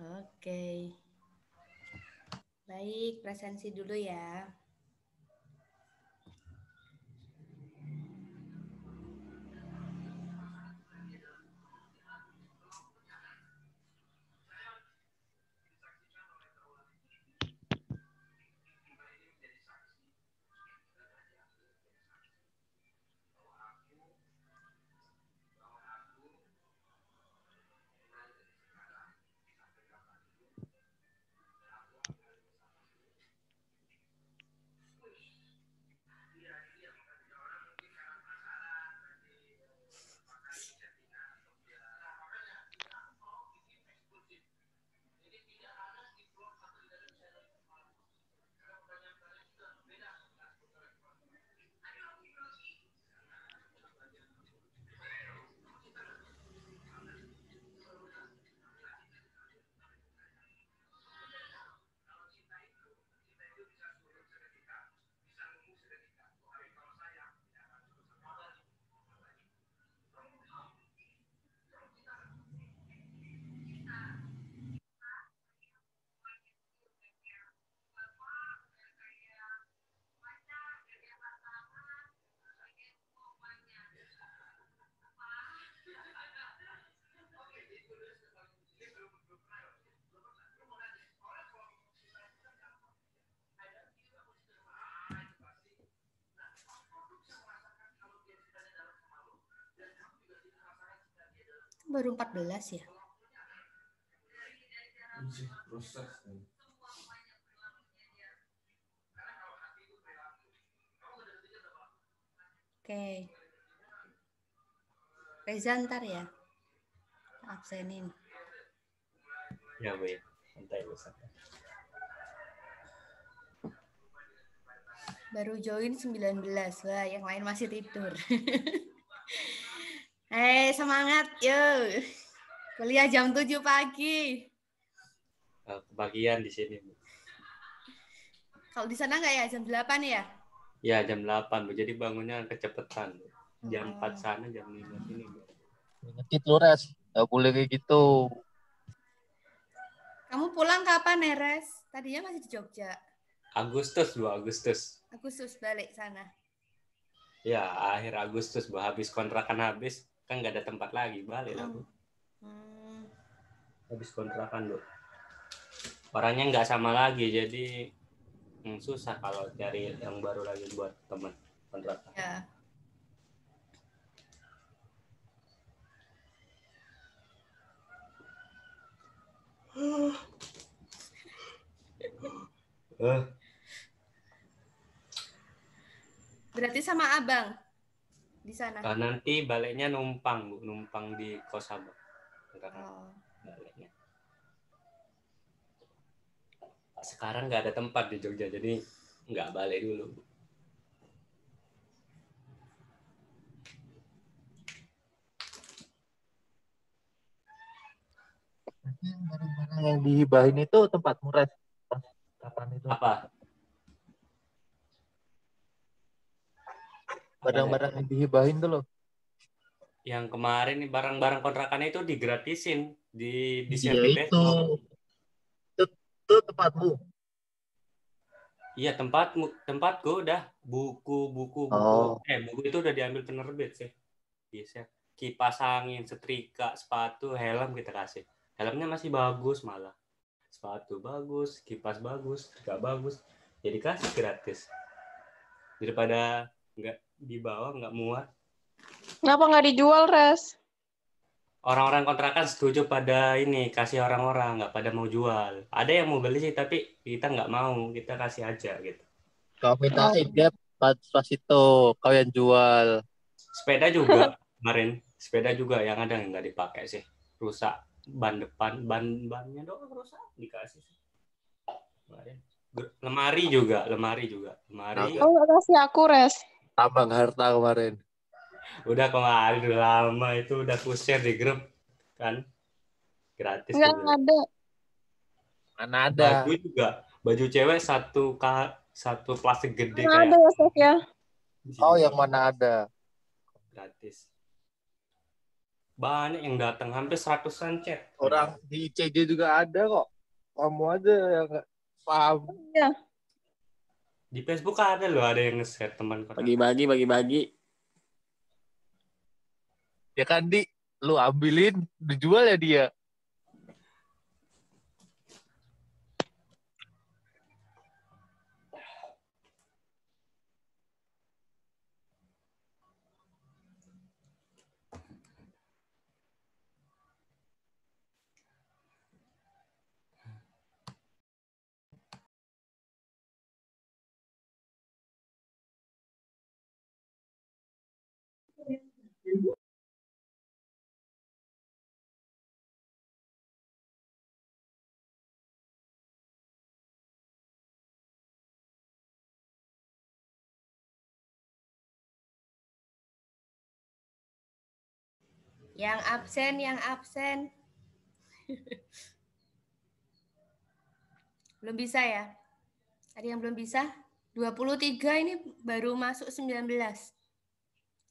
Oke. Baik, presensi dulu ya. Baru 14 ya? Oke. Reza ntar ya. Absenin. Ya, Bu. Santai, Bu. Santai. Baru join 19. Wah, yang lain masih tidur. Semangat, yuk. Kuliah jam 7 pagi. Kebagian di sini, Bu. Kalau di sana nggak ya? Jam 8 ya? Ya, jam 8, Bu. Jadi bangunnya kecepatan, Bu. Jam 4 sana, jam 5 sini, Bu. Ngekit lu, Res. Nggak boleh kayak gitu. Kamu pulang kapan, Neres? Tadinya masih di Jogja. Agustus, Bu. Agustus balik sana. Ya, akhir Agustus, Bu. Habis kontrakan habis. Kan nggak ada tempat lagi. Balik lah, Bu. Habis kontrakan, Bu. Orangnya nggak sama lagi. Jadi susah kalau cari yang baru lagi buat teman kontrakan. Ya. Berarti sama abang di sana? Nanti baliknya numpang, Bu. Numpang di kos abang. Baliknya. Sekarang nggak ada tempat di Jogja, jadi nggak balik dulu, Bu. Barang-barang yang dihibahin itu tempatmu, Res? Kapan itu? Apa? Barang-barang yang dihibahin tuh loh. Yang kemarin nih barang-barang kontrakannya itu digratisin di Iya siapin itu. besok. Itu tempatmu. Iya, tempatku udah buku itu udah diambil penerbit sih. Bisa. Kipas angin, setrika, sepatu, helm kita kasih. Helmnya masih bagus malah. Sepatu bagus, kipas bagus, setrika bagus. Jadi kasih gratis. Daripada nggak dibawa, nggak muat. Kenapa nggak dijual, Res? Orang-orang kontrakan setuju pada ini, kasih orang-orang, nggak pada mau jual. Ada yang mau beli sih, tapi kita nggak mau, kita kasih aja gitu. Kau minta gap pas itu, kau yang jual. Sepeda juga kemarin, sepeda juga yang ada nggak dipakai sih, rusak ban depan, bannya doang rusak dikasih. Lemari juga. Kau nggak kasih aku, Res? Tambang harta kemarin. Udah kemarin udah lama itu udah ku share di grup kan, gratis. Nggak ada. Mana ada? Baju cewek satu plastik gede Mana kayak. ada ya, Sofia? Oh, yang mana ada? Gratis. Banyak yang datang, hampir 100-an chat. Orang di CJ juga ada kok. Kamu aja yang nggak paham. Iya. Di Facebook ada loh, ada yang nge-share teman kota. Bagi-bagi. Ya kan, Di? Lu ambilin, dijual ya dia. Yang absen. Belum bisa ya? Ada yang belum bisa? 23 ini baru masuk 19.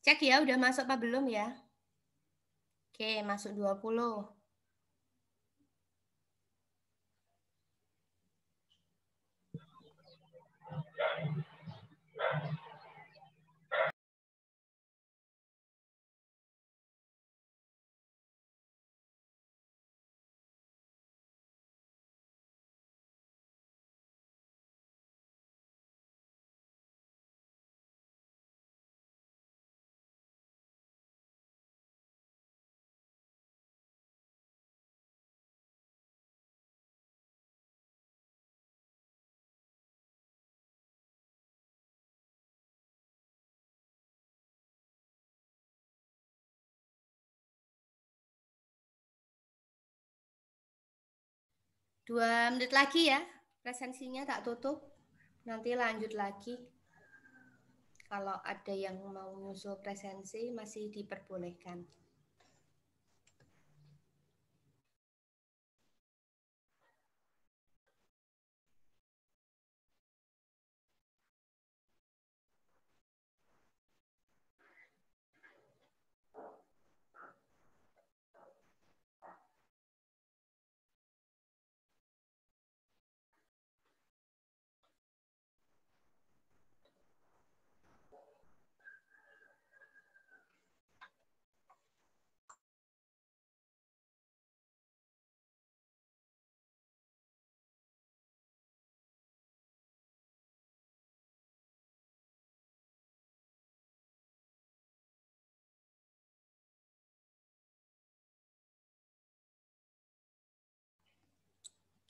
Cek ya, udah masuk apa belum ya? Oke, masuk 20. Dua menit lagi ya, presensinya tak tutup. Nanti lanjut lagi. Kalau ada yang mau nyusul presensi, masih diperbolehkan.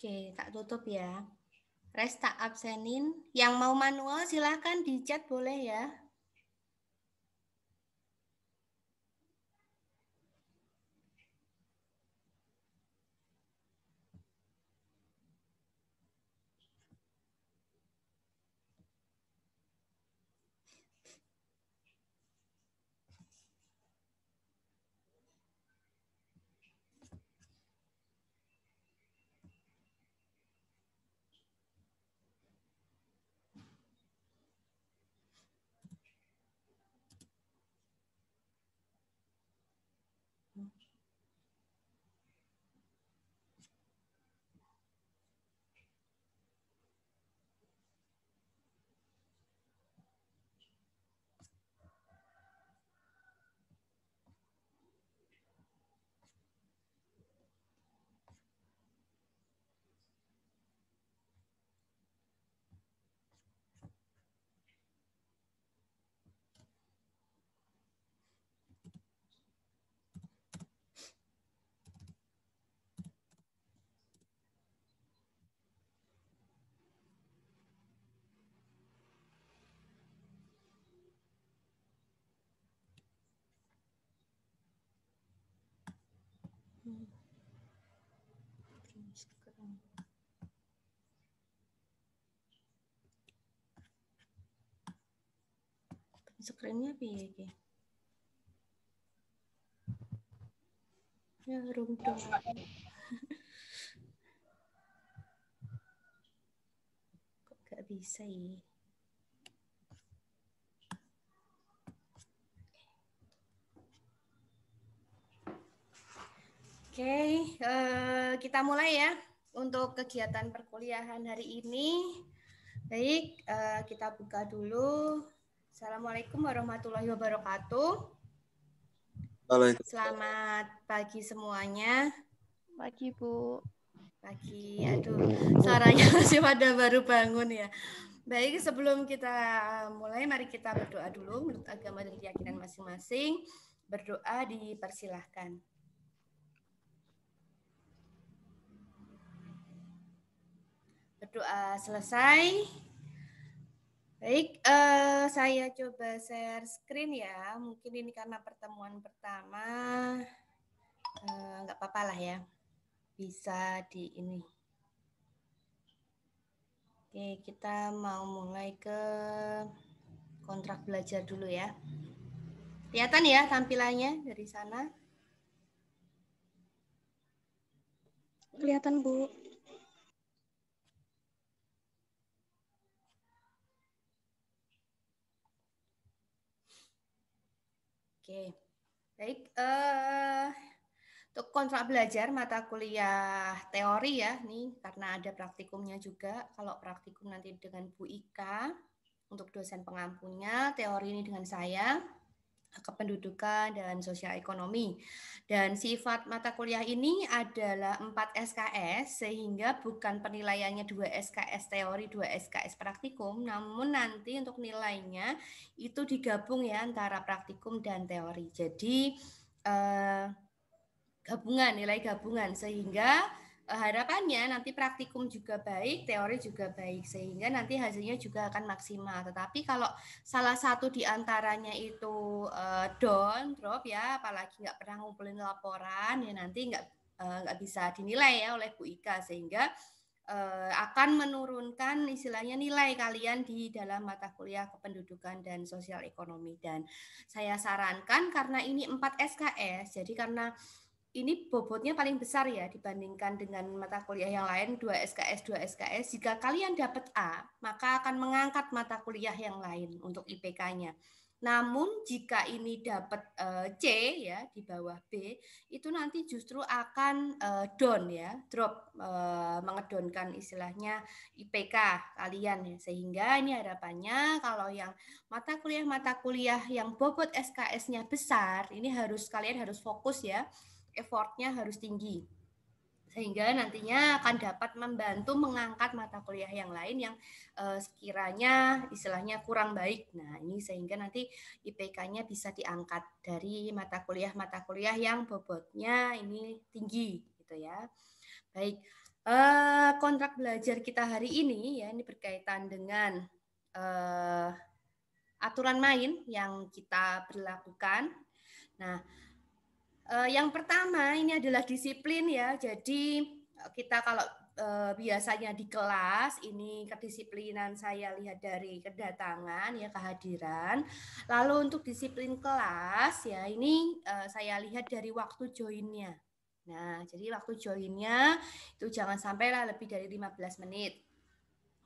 Oke, tak tutup ya. Res tak absenin. Yang mau manual silahkan di chat boleh ya. Screen-nya piye iki? Ya runtuh. Kok gak bisa ya? Oke, kita mulai ya untuk kegiatan perkuliahan hari ini. Baik, kita buka dulu. Assalamualaikum warahmatullahi wabarakatuh. Selamat pagi semuanya. Pagi, Bu. Pagi, aduh, suaranya masih pada baru bangun ya. Baik, sebelum kita mulai, mari kita berdoa dulu menurut agama dan keyakinan masing-masing. Berdoa dipersilahkan. Berdoa selesai. Baik, saya coba share screen ya. Mungkin ini karena pertemuan pertama, nggak apa-apa lah ya. Bisa di ini. Oke, kita mau mulai ke kontrak belajar dulu ya. Kelihatan ya tampilannya dari sana? Kelihatan, Bu. Oke, baik. Untuk kontrak belajar mata kuliah teori ya, nih karena ada praktikumnya juga. Kalau praktikum nanti dengan Bu Ika untuk dosen pengampunya, teori ini dengan saya, kependudukan dan sosial ekonomi. Dan sifat mata kuliah ini adalah 4 SKS, sehingga bukan penilaiannya 2 SKS teori, 2 SKS praktikum, namun nanti untuk nilainya itu digabung ya antara praktikum dan teori. Jadi gabungan, nilai gabungan, sehingga harapannya nanti praktikum juga baik, teori juga baik, sehingga nanti hasilnya juga akan maksimal. Tetapi kalau salah satu di antaranya itu drop ya, apalagi nggak pernah ngumpulin laporan, ya nanti nggak bisa dinilai ya oleh Bu Ika, sehingga akan menurunkan istilahnya nilai kalian di dalam mata kuliah kependudukan dan sosial ekonomi. Dan saya sarankan karena ini 4 SKS, jadi karena ini bobotnya paling besar ya dibandingkan dengan mata kuliah yang lain 2 SKS, 2 SKS. Jika kalian dapat A, maka akan mengangkat mata kuliah yang lain untuk IPK-nya. Namun jika ini dapat C ya di bawah B, itu nanti justru akan down ya, drop, mengedonkan istilahnya IPK kalian ya. Sehingga ini harapannya kalau yang mata kuliah yang bobot SKS-nya besar, ini kalian harus fokus ya. Effortnya harus tinggi sehingga nantinya akan dapat membantu mengangkat mata kuliah yang lain yang sekiranya istilahnya kurang baik. Nah ini sehingga nanti IPK-nya bisa diangkat dari mata kuliah yang bobotnya ini tinggi gitu ya. Baik, kontrak belajar kita hari ini ya ini berkaitan dengan aturan main yang kita berlakukan. Nah, yang pertama ini adalah disiplin ya. Jadi kita kalau biasanya di kelas ini kedisiplinan saya lihat dari kedatangan ya, kehadiran. Lalu untuk disiplin kelas ya ini saya lihat dari waktu joinnya. Nah, jadi waktu joinnya itu jangan sampailah lebih dari 15 menit.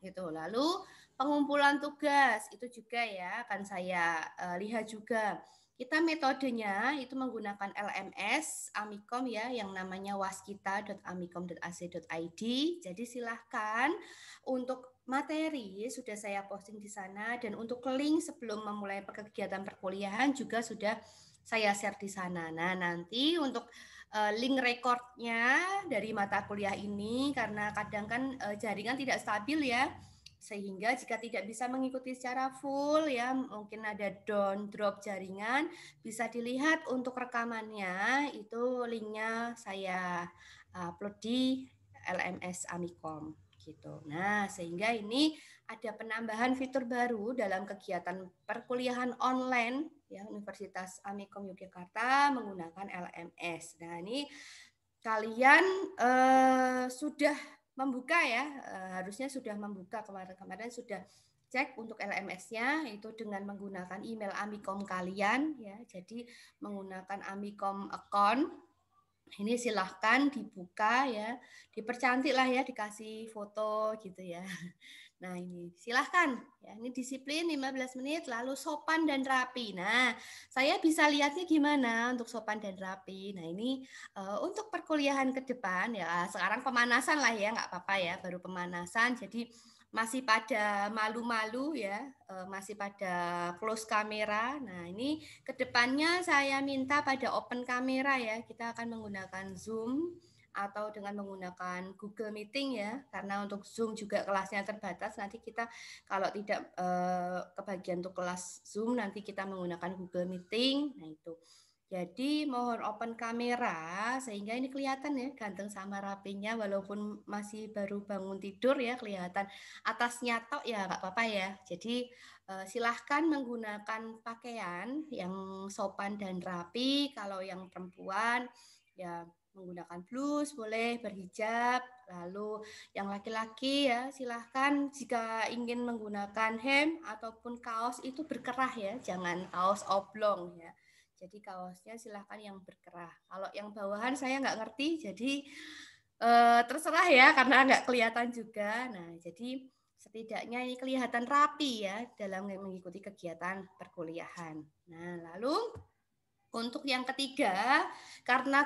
Gitu. Lalu pengumpulan tugas itu juga ya akan saya lihat juga. Kita metodenya itu menggunakan LMS Amikom ya yang namanya waskita.amikom.ac.id. Jadi silahkan untuk materi sudah saya posting di sana dan untuk link sebelum memulai kegiatan perkuliahan juga sudah saya share di sana. Nah, nanti untuk link recordnya dari mata kuliah ini karena kadang kan jaringan tidak stabil ya. Sehingga jika tidak bisa mengikuti secara full ya mungkin ada down drop jaringan, bisa dilihat untuk rekamannya itu linknya saya upload di LMS Amikom gitu. Nah sehingga ini ada penambahan fitur baru dalam kegiatan perkuliahan online ya Universitas Amikom Yogyakarta menggunakan LMS. Nah ini kalian sudah membuka ya, harusnya sudah membuka kemarin sudah cek untuk LMS-nya itu dengan menggunakan email Amikom kalian ya. Jadi menggunakan Amikom account. Ini silahkan dibuka ya, dipercantik lah ya, dikasih foto gitu ya. Nah ini silahkan ya, ini disiplin 15 menit lalu sopan dan rapi. Nah saya bisa lihatnya gimana untuk sopan dan rapi. Nah ini untuk perkuliahan ke depan ya sekarang pemanasan lah ya, nggak apa-apa ya, baru pemanasan jadi masih pada malu-malu ya, masih pada close kamera. Nah ini ke depannya saya minta pada open kamera ya, kita akan menggunakan Zoom atau dengan menggunakan Google Meeting ya, karena untuk Zoom juga kelasnya terbatas, nanti kita kalau tidak kebagian untuk kelas Zoom nanti kita menggunakan Google Meeting. Nah itu jadi mohon open kamera sehingga ini kelihatan ya ganteng sama rapinya walaupun masih baru bangun tidur ya, kelihatan atasnya tok ya nggak apa-apa ya. Jadi silahkan menggunakan pakaian yang sopan dan rapi. Kalau yang perempuan ya menggunakan blus, boleh berhijab. Lalu yang laki-laki ya silahkan jika ingin menggunakan hem ataupun kaos itu berkerah ya, jangan kaos oblong ya. Jadi kaosnya silahkan yang berkerah. Kalau yang bawahan saya nggak ngerti, jadi terserah ya karena nggak kelihatan juga. Nah jadi setidaknya ini kelihatan rapi ya dalam mengikuti kegiatan perkuliahan. Nah lalu untuk yang ketiga, karena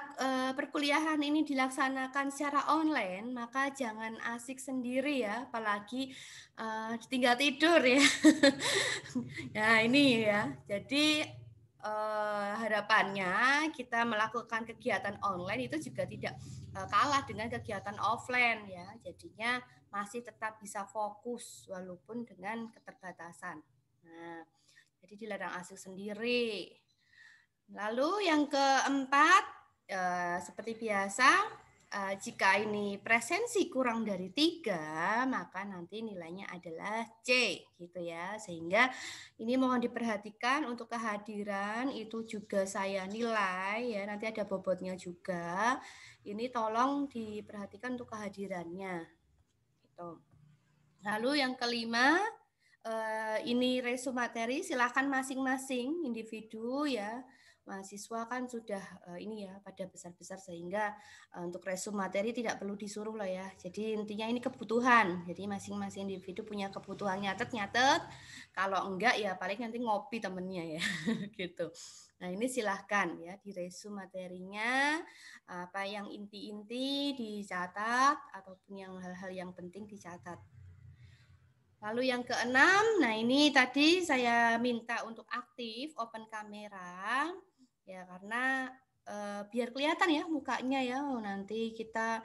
perkuliahan ini dilaksanakan secara online, maka jangan asik sendiri ya, apalagi tinggal tidur ya. Nah ini ya, jadi harapannya kita melakukan kegiatan online itu juga tidak kalah dengan kegiatan offline ya. Jadinya masih tetap bisa fokus walaupun dengan keterbatasan. Nah, jadi dilarang asik sendiri. Lalu yang keempat, seperti biasa, jika ini presensi kurang dari 3, maka nanti nilainya adalah C, gitu ya. Sehingga ini mohon diperhatikan untuk kehadiran itu juga saya nilai ya. Nanti ada bobotnya juga. Ini tolong diperhatikan untuk kehadirannya. Gitu. Lalu yang kelima, ini resume materi, silakan masing-masing individu ya. Mahasiswa kan sudah ini ya pada besar-besar sehingga untuk resume materi tidak perlu disuruh lah ya. Jadi intinya ini kebutuhan. Jadi masing-masing individu punya kebutuhan, nyatet. Kalau enggak ya paling nanti ngopi temennya ya gitu. Nah ini silahkan ya di resume materinya apa yang inti-inti dicatat ataupun yang hal-hal yang penting dicatat. Lalu yang keenam, nah ini tadi saya minta untuk aktif open kamera ya karena biar kelihatan ya mukanya ya. Nanti kita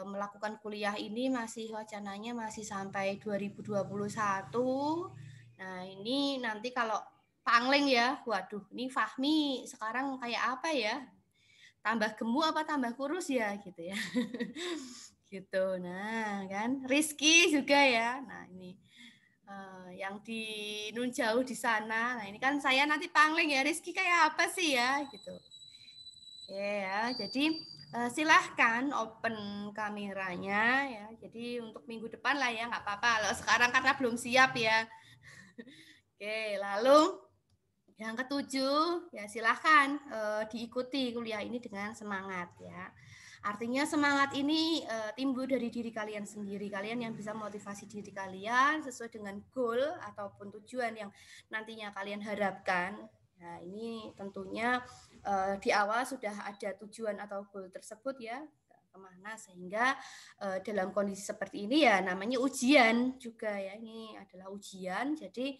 melakukan kuliah ini masih wacananya masih sampai 2021. Nah ini nanti kalau pangling ya, waduh ini Fahmi sekarang kayak apa ya? Tambah gemuk apa tambah kurus ya gitu ya. Gitu. Nah, kan Rizky juga ya. Nah, ini yang di Nun Jauh di sana. Nah, ini kan saya nanti pangling ya. Rizky kayak apa sih ya gitu. Oke ya. Jadi silahkan open kameranya ya. Jadi untuk minggu depan lah ya, nggak apa-apa. Kalau sekarang karena belum siap ya. Oke, lalu yang ketujuh, ya silahkan diikuti kuliah ini dengan semangat ya. Artinya semangat ini timbul dari diri kalian sendiri. Kalian yang bisa motivasi diri kalian sesuai dengan goal ataupun tujuan yang nantinya kalian harapkan. Nah ini tentunya di awal sudah ada tujuan atau goal tersebut ya kemana sehingga dalam kondisi seperti ini ya namanya ujian juga ya. Ini adalah ujian jadi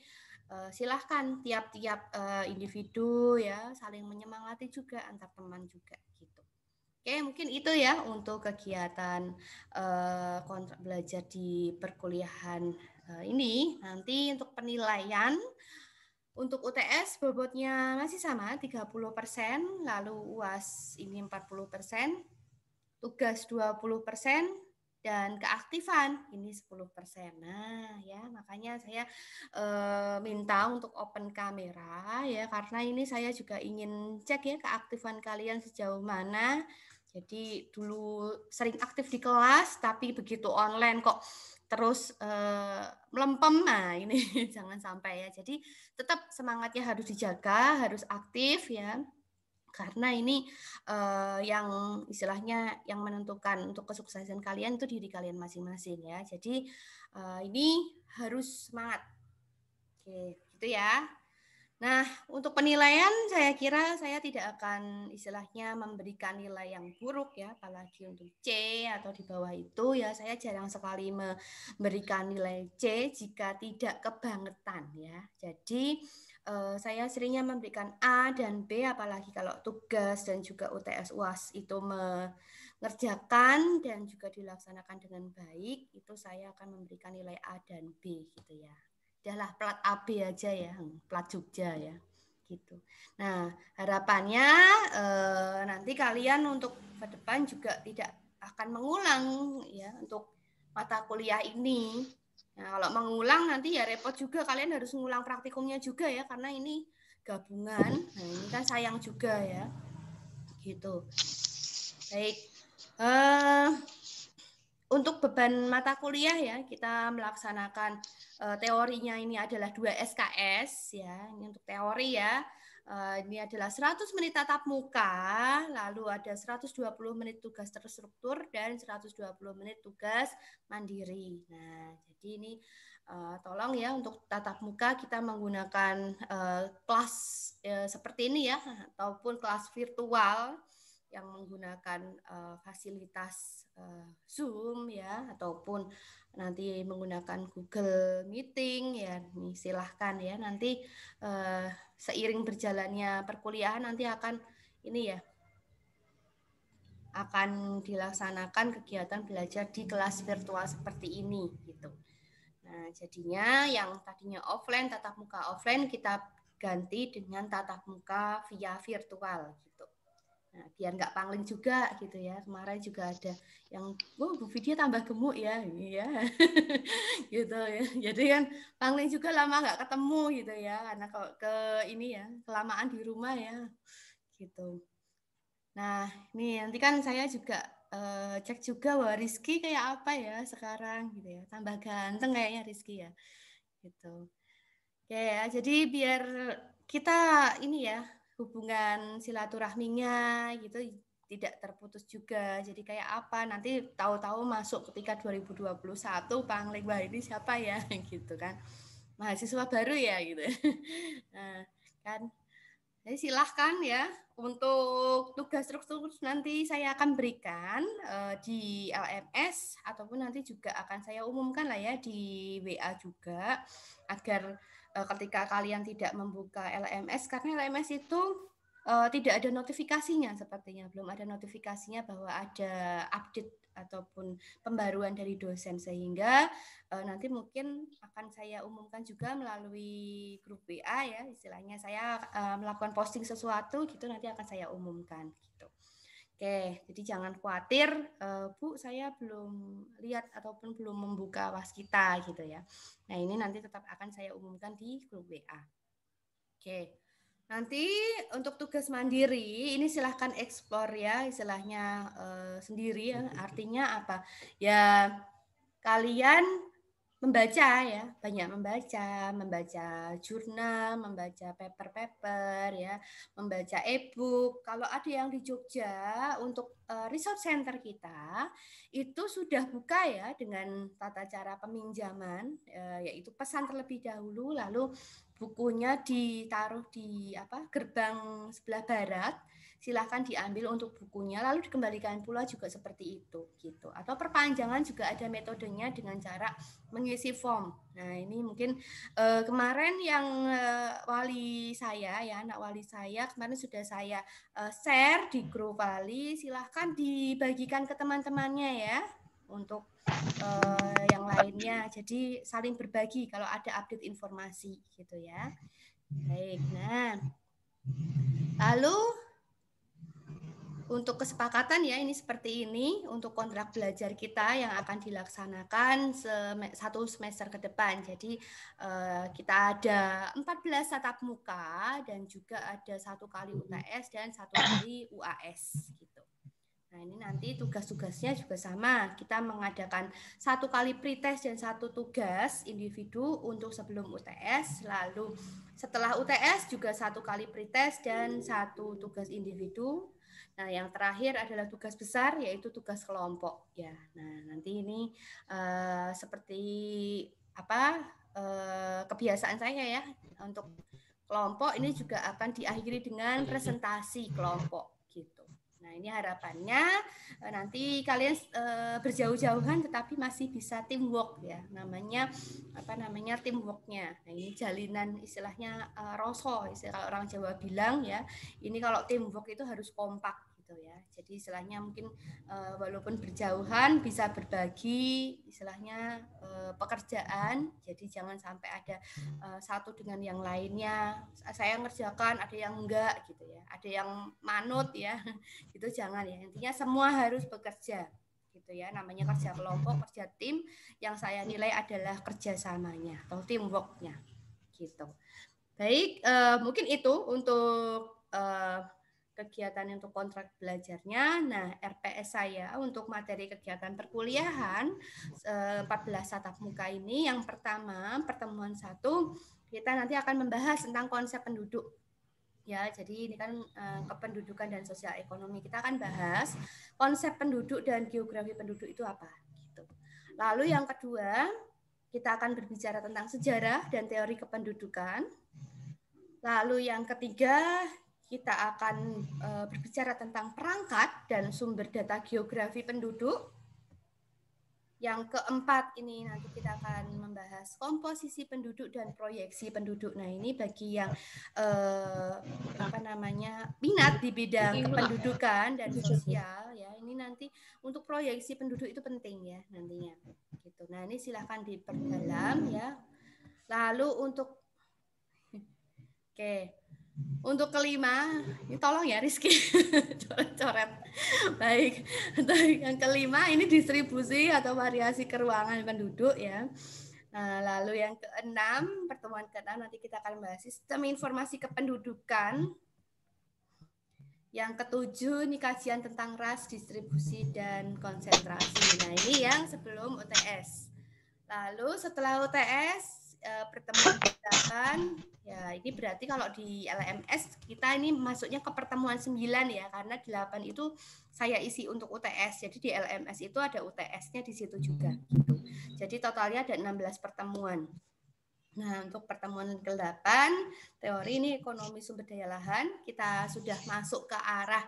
silahkan tiap-tiap individu ya saling menyemangati juga antar teman juga gitu. Oke mungkin itu ya untuk kegiatan kontrak belajar di perkuliahan ini. Nanti untuk penilaian untuk UTS bobotnya masih sama 30%, lalu UAS ini 40%, tugas 20%, dan keaktifan ini 10%. Nah, ya makanya saya minta untuk open kamera ya karena ini saya juga ingin cek ya keaktifan kalian sejauh mana. Jadi dulu sering aktif di kelas tapi begitu online kok terus melempem. Nah, ini jangan sampai ya. Jadi tetap semangatnya harus dijaga, harus aktif ya. Karena ini yang istilahnya yang menentukan untuk kesuksesan kalian itu diri kalian masing-masing ya. Jadi ini harus semangat. Oke, gitu ya. Nah, untuk penilaian saya kira saya tidak akan istilahnya memberikan nilai yang buruk ya, apalagi untuk C atau di bawah itu ya saya jarang sekali memberikan nilai C jika tidak kebangetan ya. Jadi saya seringnya memberikan A dan B apalagi kalau tugas dan juga UTS UAS itu mengerjakan dan juga dilaksanakan dengan baik, itu saya akan memberikan nilai A dan B gitu ya. Udahlah plat AB aja ya, plat Jogja ya, gitu. Nah harapannya nanti kalian untuk ke depan juga tidak akan mengulang ya untuk mata kuliah ini. Nah kalau mengulang nanti ya repot juga, kalian harus mengulang praktikumnya juga ya, karena ini gabungan. Nah ini kan sayang juga ya, gitu. Baik. Untuk beban mata kuliah ya, kita melaksanakan teorinya ini adalah 2 SKS ya. Ini untuk teori ya. Ini adalah 100 menit tatap muka, lalu ada 120 menit tugas terstruktur dan 120 menit tugas mandiri. Nah, jadi ini tolong ya untuk tatap muka kita menggunakan kelas seperti ini ya, ataupun kelas virtual yang menggunakan fasilitas Zoom ya, ataupun nanti menggunakan Google Meeting ya, nih silahkan ya, nanti seiring berjalannya perkuliahan nanti akan ini ya, akan dilaksanakan kegiatan belajar di kelas virtual seperti ini gitu. Nah jadinya yang tadinya offline, tatap muka offline kita ganti dengan tatap muka via virtual gitu. Nah, biar nggak pangling juga gitu ya. Kemarin juga ada yang, Bu Vidya tambah gemuk ya, iya, gitu ya. Jadi kan pangling juga lama nggak ketemu gitu ya, karena ke ini ya kelamaan di rumah ya, gitu. Nah, ini nanti kan saya juga cek juga bahwa Rizky kayak apa ya sekarang gitu ya, tambah ganteng kayaknya Rizky ya, gitu. Oke ya, jadi biar kita ini ya hubungan silaturahminya gitu tidak terputus juga. Jadi kayak apa nanti tahu-tahu masuk ketika 2021 Pangling wah ini siapa ya gitu kan. Mahasiswa baru ya gitu. Nah, kan. Jadi silahkan ya untuk tugas struktur nanti saya akan berikan di LMS ataupun nanti juga akan saya umumkan lah ya di WA juga agar ketika kalian tidak membuka LMS, karena LMS itu tidak ada notifikasinya sepertinya, belum ada notifikasinya bahwa ada update ataupun pembaruan dari dosen, sehingga nanti mungkin akan saya umumkan juga melalui grup WA ya, istilahnya saya melakukan posting sesuatu gitu nanti akan saya umumkan gitu. Oke, jadi jangan khawatir, Bu, saya belum lihat ataupun belum membuka Waskita gitu ya. Nah, ini nanti tetap akan saya umumkan di grup WA. Oke, nanti untuk tugas mandiri, ini silahkan eksplor ya, istilahnya sendiri ya. Artinya apa? Ya, kalian membaca ya, banyak membaca jurnal, membaca paper-paper ya, membaca e-book. Kalau ada yang di Jogja untuk resource center kita itu sudah buka ya dengan tata cara peminjaman, yaitu pesan terlebih dahulu, lalu bukunya ditaruh di gerbang sebelah barat. Silahkan diambil untuk bukunya lalu dikembalikan pula juga seperti itu gitu. Atau perpanjangan juga ada metodenya dengan cara mengisi form. Nah ini mungkin kemarin yang wali saya ya, anak wali saya kemarin sudah saya share di grup wali, silahkan dibagikan ke teman-temannya ya untuk yang lainnya. Jadi saling berbagi kalau ada update informasi gitu ya. Baik, nah lalu untuk kesepakatan ya ini seperti ini untuk kontrak belajar kita yang akan dilaksanakan satu semester ke depan. Jadi kita ada 14 tatap muka dan juga ada 1 kali UTS dan 1 kali UAS gitu. Nah, ini nanti tugas-tugasnya juga sama. Kita mengadakan 1 kali pretest dan 1 tugas individu untuk sebelum UTS. Lalu setelah UTS juga 1 kali pretest dan 1 tugas individu. Nah, yang terakhir adalah tugas besar, yaitu tugas kelompok. Ya, nah nanti ini seperti kebiasaan saya ya untuk kelompok ini juga akan diakhiri dengan presentasi kelompok gitu. Nah, ini harapannya nanti kalian berjauh-jauhan tetapi masih bisa teamwork ya. Namanya teamworknya. Nah, ini jalinan istilahnya roso, istilah kalau orang Jawa bilang ya. Ini kalau teamwork itu harus kompak gitu ya. Jadi istilahnya mungkin walaupun berjauhan bisa berbagi istilahnya pekerjaan. Jadi jangan sampai ada satu dengan yang lainnya. Saya ngerjakan, ada yang enggak gitu ya. Ada yang manut ya. Itu jangan ya. Intinya semua harus bekerja gitu ya. Namanya kerja kelompok, kerja tim, yang saya nilai adalah kerjasamanya atau teamworknya gitu. Baik, mungkin itu untuk kegiatan untuk kontrak belajarnya. Nah, RPS saya untuk materi kegiatan perkuliahan 14 tatap muka ini, yang pertama pertemuan 1 kita nanti akan membahas tentang konsep penduduk. Ya, jadi ini kan kependudukan dan sosial ekonomi. Kita akan bahas konsep penduduk dan geografi penduduk itu apa gitu. Lalu yang kedua, kita akan berbicara tentang sejarah dan teori kependudukan. Lalu yang ketiga, kita akan berbicara tentang perangkat dan sumber data geografi penduduk. Yang keempat ini nanti kita akan membahas komposisi penduduk dan proyeksi penduduk. Nah, ini bagi yang minat di bidang kependudukan dan sosial ya. Ini nanti untuk proyeksi penduduk itu penting ya nantinya. Gitu. Nah, ini silahkan diperdalam ya. Lalu untuk untuk kelima, ini tolong ya Rizky, coret-coret. Baik, untuk yang kelima ini distribusi atau variasi keruangan penduduk ya. Nah, lalu yang keenam, pertemuan keenam nanti kita akan bahas sistem informasi kependudukan. Yang ketujuh ini kajian tentang ras, distribusi, dan konsentrasi. Nah, ini yang sebelum UTS. Lalu setelah UTS, pertemuan ke-8 ya, ini berarti kalau di LMS kita ini masuknya ke pertemuan 9 ya, karena 8 itu saya isi untuk UTS. Jadi di LMS itu ada UTS-nya di situ juga gitu. Jadi totalnya ada 16 pertemuan. Nah, untuk pertemuan ke-8, teori ini ekonomi sumber daya lahan, kita sudah masuk ke arah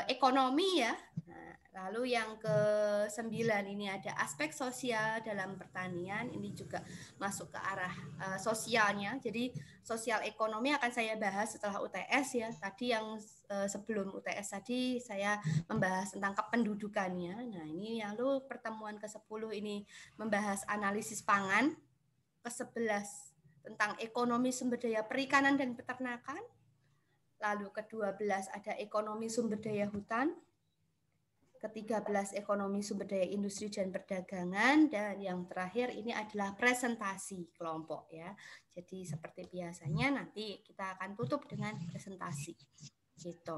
ekonomi ya. Nah, lalu yang ke-9 ini ada aspek sosial dalam pertanian, ini juga masuk ke arah sosialnya. Jadi sosial ekonomi akan saya bahas setelah UTS ya. Tadi yang sebelum UTS tadi saya membahas tentang kependudukannya. Nah, ini lalu pertemuan ke-10 ini membahas analisis pangan. Ke-11 tentang ekonomi sumber daya perikanan dan peternakan. Lalu ke-12 ada ekonomi sumber daya hutan. Ke-13 ekonomi sumber daya industri dan perdagangan. Dan yang terakhir ini adalah presentasi kelompok ya. Jadi seperti biasanya nanti kita akan tutup dengan presentasi. Gitu.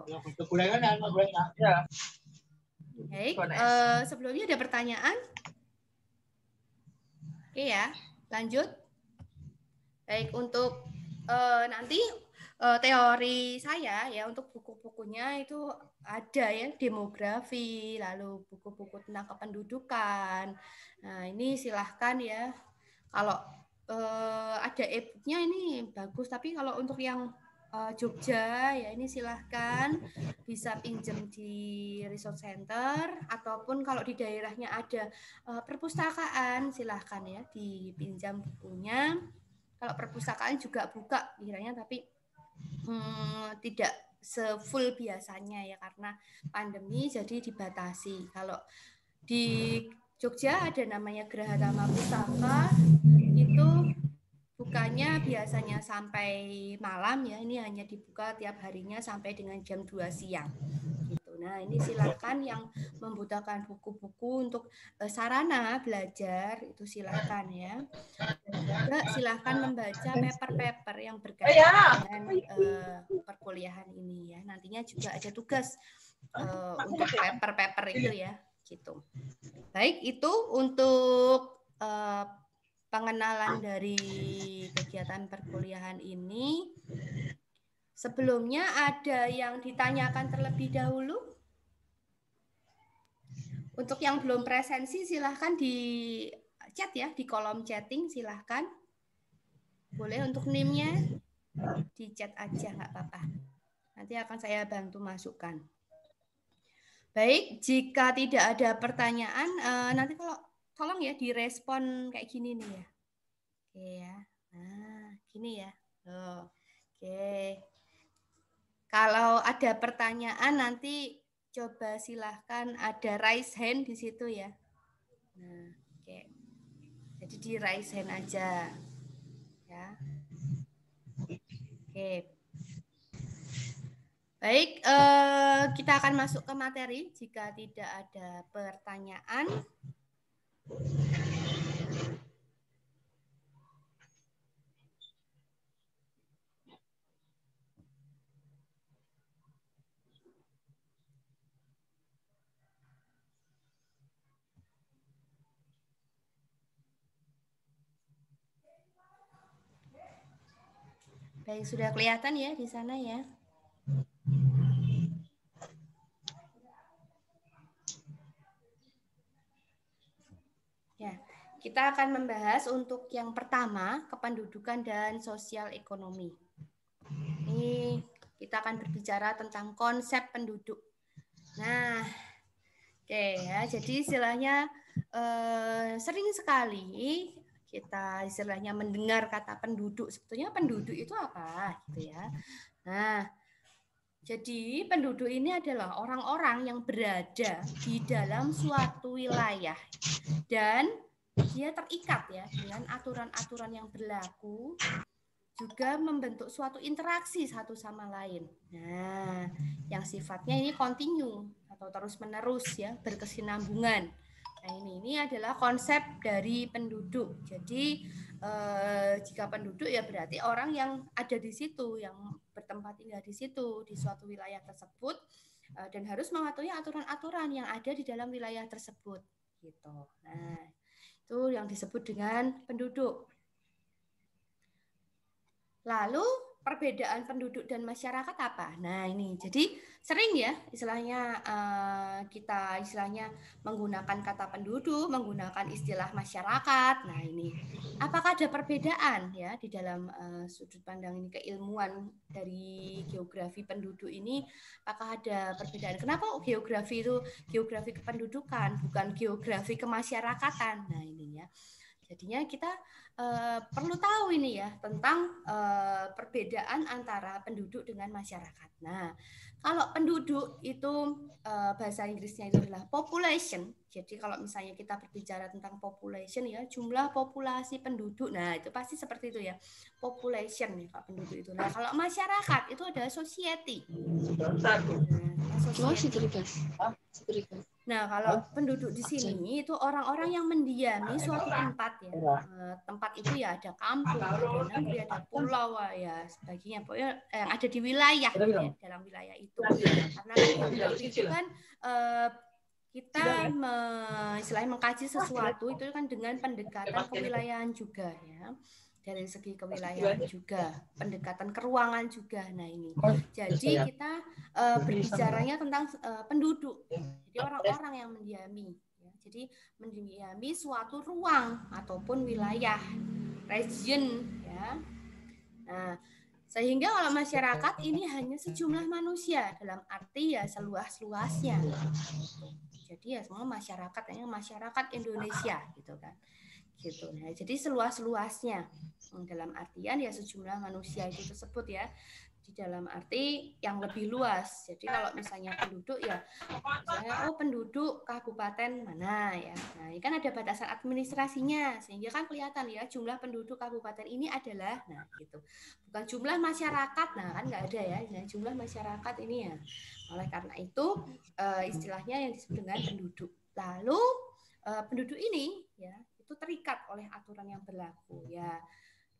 Baik, sebelumnya ada pertanyaan? Oke ya. Lanjut. Baik, untuk nanti teori saya ya untuk buku-bukunya itu ada ya, demografi, lalu buku-buku tentang kependudukan. Nah, ini silahkan ya. Kalau ada e-booknya ini bagus, tapi kalau untuk yang Jogja ya ini silahkan bisa pinjam di resource center, ataupun kalau di daerahnya ada perpustakaan silahkan ya dipinjam bukunya. Kalau perpustakaan juga buka kiranya, tapi tidak se-full biasanya ya karena pandemi jadi dibatasi. Kalau di Jogja ada namanya Grahatama Pustaka, itu bukanya biasanya sampai malam ya, ini hanya dibuka tiap harinya sampai dengan jam 2 siang. Gitu. Nah, ini silakan yang membutuhkan buku-buku untuk sarana belajar itu silakan ya. Dan juga silakan membaca paper-paper yang berkaitan dengan perkuliahan ini ya. Nantinya juga ada tugas untuk paper-paper itu ya, gitu. Baik, itu untuk pengenalan dari kegiatan perkuliahan ini. Sebelumnya ada yang ditanyakan terlebih dahulu? Untuk yang belum presensi silahkan di chat ya, di kolom chatting silahkan. Boleh untuk NIM-nya di chat aja, nggak apa-apa. Nanti akan saya bantu masukkan. Baik, jika tidak ada pertanyaan, nanti kalau tolong ya direspon kayak gini nih ya. Oke ya. Nah, gini ya. Oke. Kalau ada pertanyaan nanti coba silahkan ada raise hand di situ ya. Nah, oke. Jadi di raise hand aja. Ya. Oke. Baik, kita akan masuk ke materi jika tidak ada pertanyaan. Baik, sudah kelihatan ya di sana ya. Ya, kita akan membahas untuk yang pertama, kependudukan dan sosial ekonomi. Ini kita akan berbicara tentang konsep penduduk. Nah, oke ya, jadi istilahnya sering sekali kita istilahnya mendengar kata penduduk. Sebetulnya penduduk itu apa gitu ya. Nah, jadi penduduk ini adalah orang-orang yang berada di dalam suatu wilayah dan dia terikat ya dengan aturan-aturan yang berlaku, juga membentuk suatu interaksi satu sama lain. Nah, yang sifatnya ini kontinu atau terus-menerus ya, berkesinambungan. Nah, ini adalah konsep dari penduduk. Jadi jika penduduk ya berarti orang yang ada di situ, yang bertempat tinggal di situ, di suatu wilayah tersebut, dan harus mematuhi aturan-aturan yang ada di dalam wilayah tersebut. Gitu. Nah, itu yang disebut dengan penduduk. Lalu perbedaan penduduk dan masyarakat apa? Nah ini, jadi sering ya istilahnya kita istilahnya menggunakan kata penduduk, menggunakan istilah masyarakat. Nah ini, apakah ada perbedaan ya di dalam sudut pandang ini keilmuan dari geografi penduduk ini? Apakah ada perbedaan? Kenapa geografi itu geografi kependudukan, bukan geografi kemasyarakatan? Nah ini ya. Jadinya kita perlu tahu ini ya tentang perbedaan antara penduduk dengan masyarakat. Nah, kalau penduduk itu bahasa Inggrisnya itu adalah population. Jadi kalau misalnya kita berbicara tentang population ya, jumlah populasi penduduk. Nah, itu pasti seperti itu ya. Population ya kalau penduduk itu. Nah, kalau masyarakat itu ada society. Nah, kalau penduduk di sini itu orang-orang yang mendiami suatu tempat ya. Tempat itu ya ada kampung, ada negeri, ada pulau ya, sebagainya. Pokoknya yang ada di wilayah ya, dalam wilayah itu. Karena kan geografi itu kan kita istilahnya mengkaji sesuatu itu kan dengan pendekatan kewilayahan juga ya. Dari segi kewilayahan juga, pendekatan keruangan juga. Nah ini, jadi kita berbicaranya tentang penduduk. Jadi orang-orang yang mendiami. Ya. Jadi mendiami suatu ruang ataupun wilayah, region. Ya. Nah, sehingga kalau masyarakat ini hanya sejumlah manusia dalam arti ya seluas-luasnya. Jadi ya semua masyarakat, hanya masyarakat Indonesia gitu kan. Gitu. Nah, jadi seluas-luasnya dalam artian ya sejumlah manusia itu tersebut ya di dalam arti yang lebih luas. Jadi kalau misalnya penduduk ya misalnya penduduk kabupaten mana ya. Nah, ini kan ada batasan administrasinya sehingga kan kelihatan ya jumlah penduduk kabupaten ini adalah nah gitu. Bukan jumlah masyarakat. Nah, kan nggak ada ya. Nah, jumlah masyarakat ini ya. Oleh karena itu istilahnya yang disebut dengan penduduk. Lalu penduduk ini ya itu terikat oleh aturan yang berlaku ya,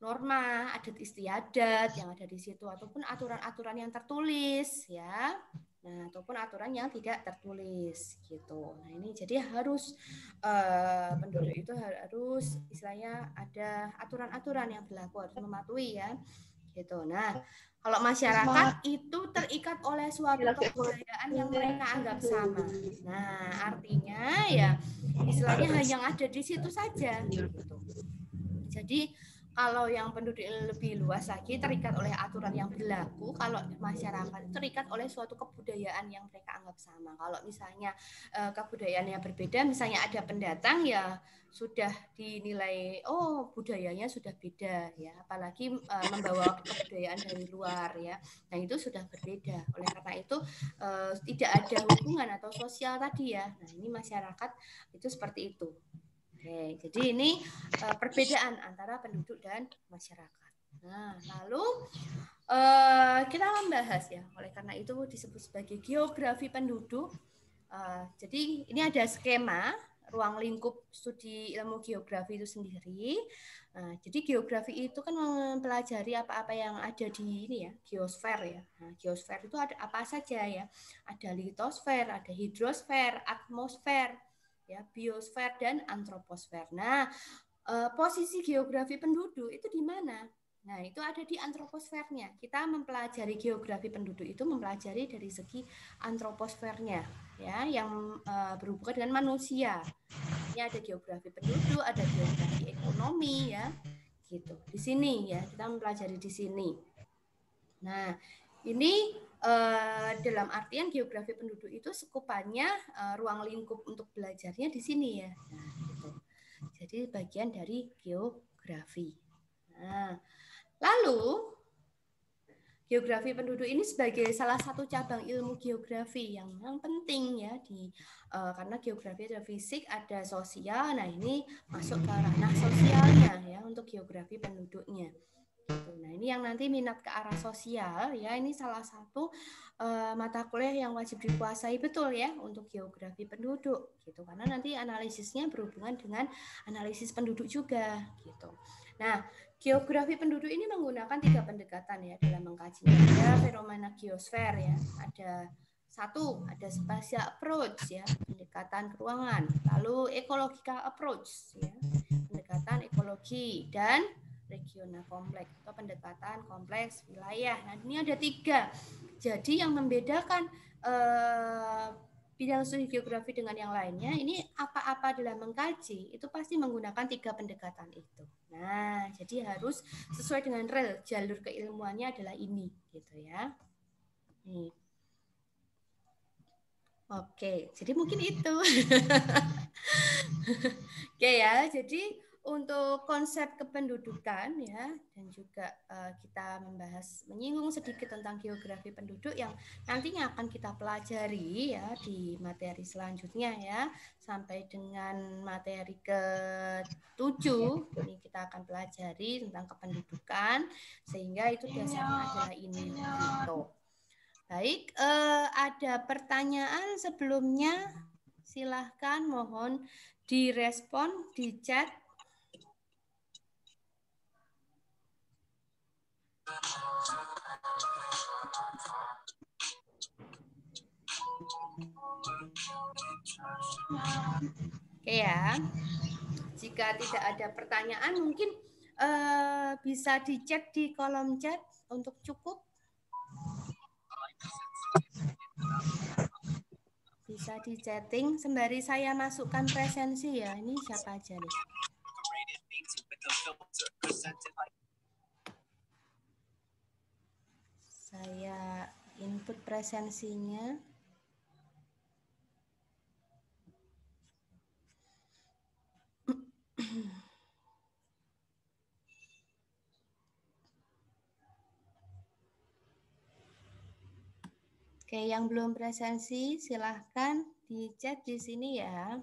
norma adat istiadat yang ada di situ ataupun aturan-aturan yang tertulis ya. Nah, ataupun aturan yang tidak tertulis gitu. Nah, ini jadi harus penduduk itu harus istilahnya ada aturan-aturan yang berlaku, harus mematuhi ya. Gitu. Nah, kalau masyarakat itu terikat oleh suatu kebudayaan yang mereka anggap sama. Nah, artinya ya istilahnya hanya yang ada di situ saja gitu. Jadi kalau yang penduduk lebih luas lagi terikat oleh aturan yang berlaku, kalau masyarakat terikat oleh suatu kebudayaan yang mereka anggap sama. Kalau misalnya kebudayaannya berbeda, misalnya ada pendatang ya sudah dinilai oh budayanya sudah beda ya, apalagi membawa kebudayaan dari luar ya. Nah, itu sudah berbeda. Oleh karena itu tidak ada hubungan atau sosial tadi ya. Nah, ini masyarakat itu seperti itu. Oke, jadi ini perbedaan antara penduduk dan masyarakat. Nah, lalu kita membahas ya, oleh karena itu disebut sebagai geografi penduduk. Jadi ini ada skema ruang lingkup studi ilmu geografi itu sendiri. Jadi geografi itu kan mempelajari apa-apa yang ada di ini ya, geosfer ya. Nah, geosfer itu ada apa saja ya? Ada litosfer, ada hidrosfer, atmosfer, ya, biosfer dan antroposfer. Nah, posisi geografi penduduk itu di mana? Nah, itu ada di antroposfernya. Kita mempelajari geografi penduduk itu mempelajari dari segi antroposfernya, ya, yang berhubungan dengan manusia. Ini ada geografi penduduk, ada geografi ekonomi, ya, gitu. Di sini ya, kita mempelajari di sini. Nah, ini dalam artian geografi penduduk itu sekupannya ruang lingkup untuk belajarnya di sini ya. Nah, gitu. Jadi bagian dari geografi. Nah, lalu geografi penduduk ini sebagai salah satu cabang ilmu geografi yang penting ya karena geografi ada fisik, ada sosial. Nah, ini masuk ke ranah sosialnya ya untuk geografi penduduknya. Gitu. Nah, ini yang nanti minat ke arah sosial ya, ini salah satu mata kuliah yang wajib dikuasai betul ya untuk geografi penduduk gitu, karena nanti analisisnya berhubungan dengan analisis penduduk juga gitu. Nah, geografi penduduk ini menggunakan 3 pendekatan ya dalam mengkajinya. Ada fenomena geosfer ya, ada spatial approach ya, pendekatan keruangan, lalu ecological approach ya, pendekatan ekologi, dan regional kompleks atau pendekatan kompleks wilayah. Nah, ini ada 3. Jadi yang membedakan bidang studi geografi dengan yang lainnya, ini apa-apa dalam mengkaji itu pasti menggunakan 3 pendekatan itu. Nah, jadi harus sesuai dengan rel jalur keilmuannya adalah ini, gitu ya. Nih. Oke, jadi mungkin itu. Oke ya, jadi untuk konsep kependudukan ya, dan juga kita menyinggung sedikit tentang geografi penduduk yang nantinya akan kita pelajari ya di materi selanjutnya ya, sampai dengan materi ke-7 ini kita akan pelajari tentang kependudukan, sehingga itu dasarnya adalah ini gitu. Baik, ada pertanyaan sebelumnya? Silahkan, mohon direspon di chat. Oke ya. Jika tidak ada pertanyaan, mungkin bisa di chat di kolom chat untuk cukup. Bisa di chatting sembari saya masukkan presensi ya. Ini siapa aja nih? Saya input presensinya. Oke, yang belum presensi silahkan di chat di sini ya.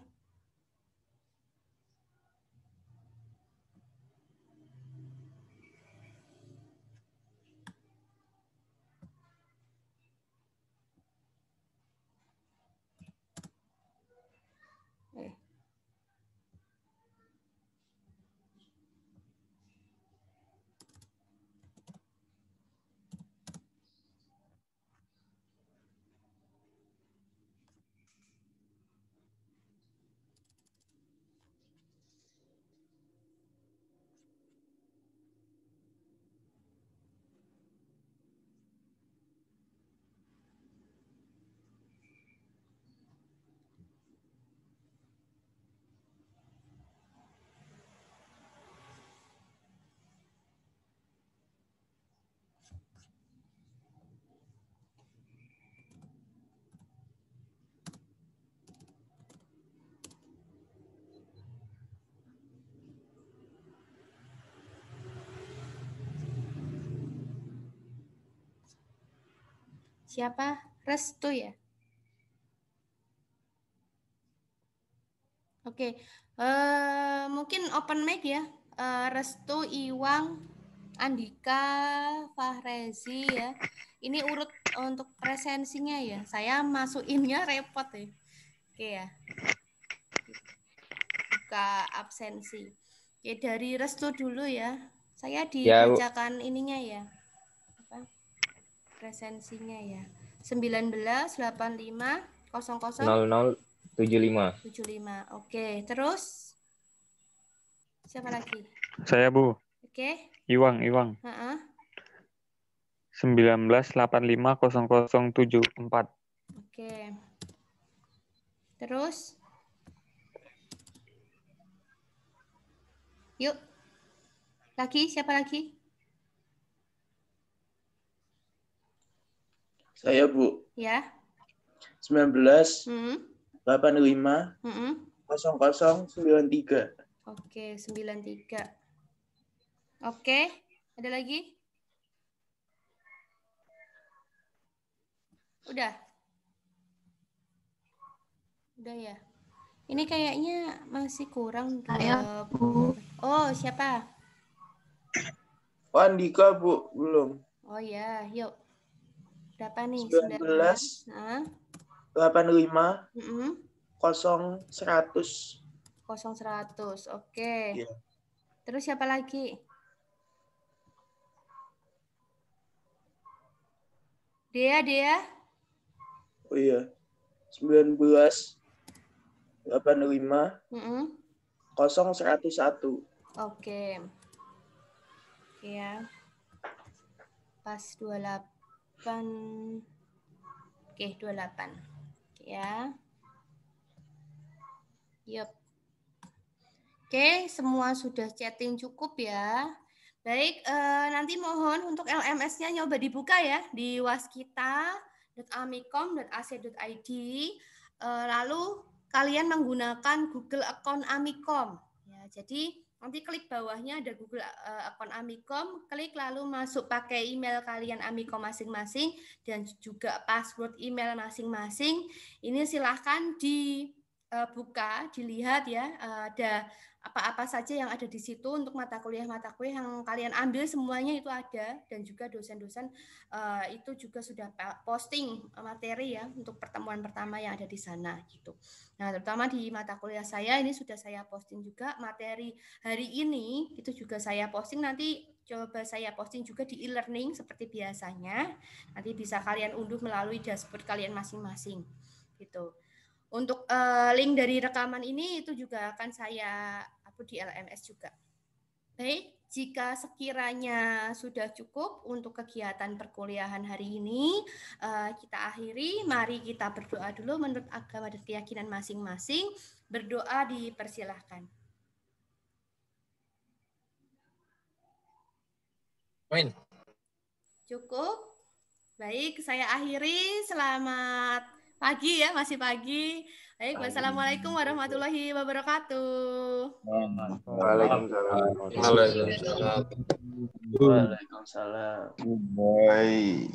Siapa? Restu ya? Oke. Mungkin open mic ya. Restu, Iwang, Andika, Fahrezi ya. Ini urut untuk presensinya ya. Saya masukinnya repot ya. Oke ya. Buka absensi. Oke, dari Restu dulu ya. Saya dibacakan ininya ya. Apa? Presensinya ya. 1985 00 75. Oke, terus siapa lagi? Saya, Bu. Oke. Iwang. Heeh. 19850074. Oke. Terus? Yuk. Lagi, siapa lagi? Saya, Bu. Ya. 1985 Mm-mm. 0093. Oke, 93. Oke, ada lagi? Udah ya. Ini kayaknya masih kurang. Oh, siapa? Oh, Andika, Bu. Belum. Oh ya, yuk. Berapa nih? 19 Nah. 85 Mm-mm. 0100. 0100. Oke. Iya. Terus siapa lagi? Dea. Oh iya. 1985 Mm-mm. 0101. Oke. Oke ya. Pas 28. Oke, 28. Oke ya. Yup. Oke, semua sudah chatting cukup ya. Baik, nanti mohon untuk LMS-nya nyoba dibuka ya di waskita.amikom.ac.id. Lalu kalian menggunakan Google account Amikom. Ya, jadi nanti klik bawahnya ada Google account Amikom, klik lalu masuk pakai email kalian Amikom masing-masing dan juga password email masing-masing. Ini silahkan dibuka, dilihat ya, ada apa-apa saja yang ada di situ untuk mata kuliah yang kalian ambil semuanya itu ada, dan juga dosen-dosen itu juga sudah posting materi ya untuk pertemuan pertama yang ada di sana gitu. Nah, terutama di mata kuliah saya ini sudah saya posting juga materi hari ini, itu juga saya posting, nanti coba saya posting juga di e-learning seperti biasanya. Nanti bisa kalian unduh melalui dashboard kalian masing-masing gitu. Untuk link dari rekaman ini itu juga akan saya upload di LMS juga. Baik, jika sekiranya sudah cukup untuk kegiatan perkuliahan hari ini, kita akhiri. Mari kita berdoa dulu menurut agama dan keyakinan masing-masing. Berdoa dipersilahkan. Amin. Cukup? Baik, saya akhiri. Selamat pagi ya, masih pagi. Baik, wassalamualaikum warahmatullahi wabarakatuh. Waalaikumsalam. Waalaikumsalam. Bye.